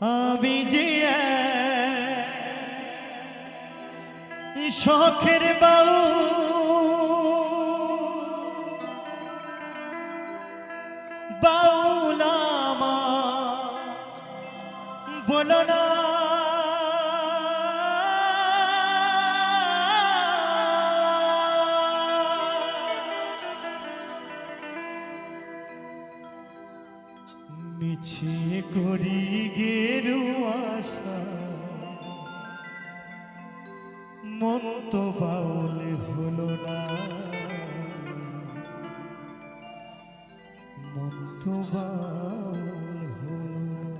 আমি যে শখের বাউ বাউলামা বলো না মিছে করি গেরু আশা মন তো বাউল হলো না মন তো বাউল হলো না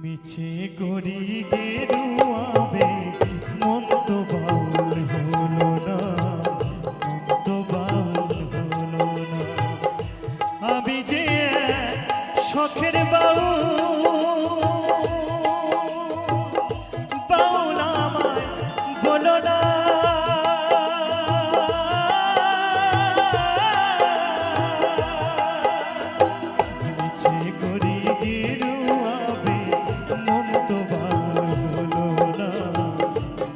মিছে করি গেরু আবেগ মন তো বাউল হলো না মন তো বাউল হলো না আমি যে শখের বাউ বাউল আমায় বলো না মিছে করি গেরু আবেগ মন তো বাউল হলো না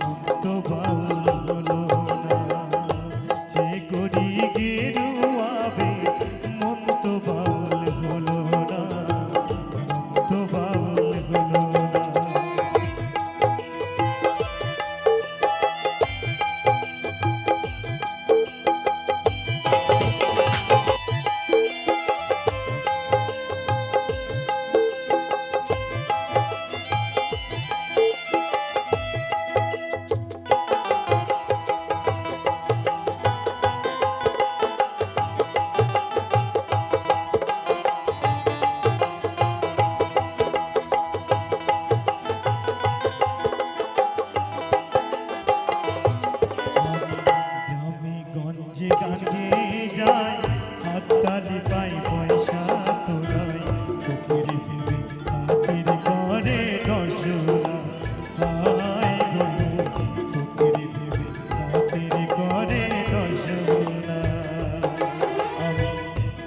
মন তো বাউল হলো না যে করি গেরু আবেগ মন তো বাউল হলো না মন তো বাউল হলো না গান গেয়ে যায় হাততালি পাই পয়সা তোরাই ফকিরি ভেবে খাতির করে দর্শনা হায় গো ফকিরি ভেবে খাতির করে দর্শনা আমি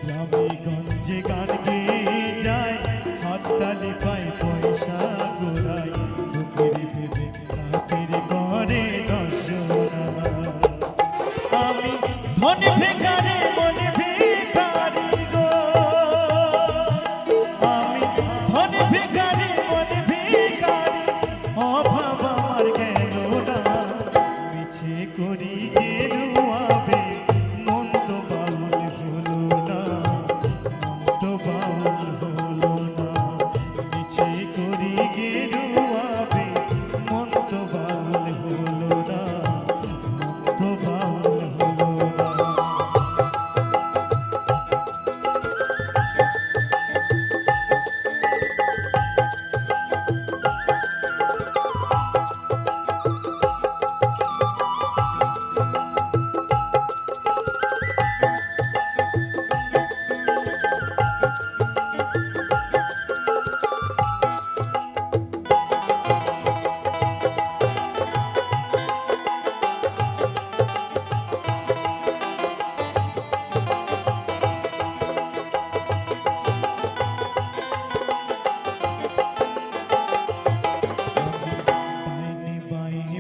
গ্রামে গঞ্জে গান গেয়ে যায় হাততালি পাই পয়সা গোড়াই ফকিরি ভেবে খাতির করে দর্শনা আমি ধনী ভিখারি মনে ভিখারি গো আমি ধনী ভিখারি মনে ভিখারি অভাব আমার গেল না মিছে করি গেরু আবেগ মন তো বাউল হলো না মন তো বাউল হলো না মিছে করি গেরু আবেগ মন তো বাউল হলো না মন তো বাউল হলো না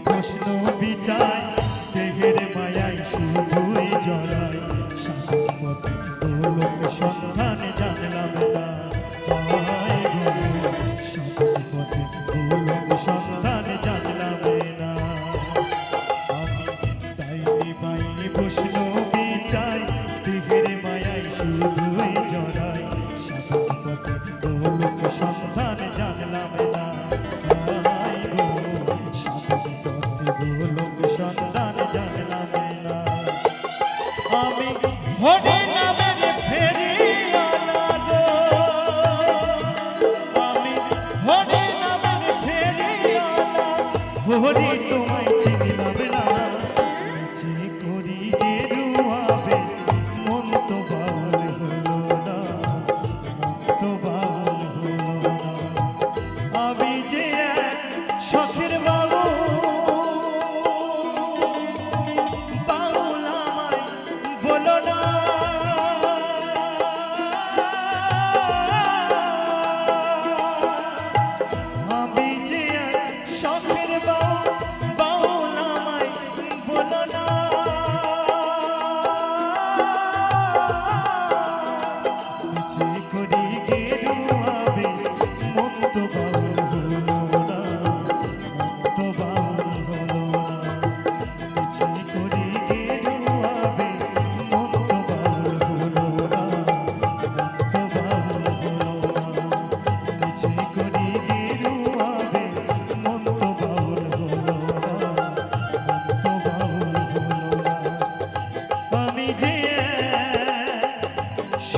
প্রশ্ন বিচার দেহের মায়ায় শুধুই জড়াই শাসনপথে গোলক সন্ধান জানলাম না হায় গো শাসনপথে গোলক সন্ধান জানলাম না আমি ডাইনি বাইনি প্রশ্ন বিচার দেহের মায়ায় শুধুই জড়াই শাসনপথে গোলক সন্ধান জানলাম না হায় গো গোলক সন্ধান জানলাম না আমি হরি নামের ফেরি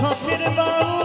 শখের বাউল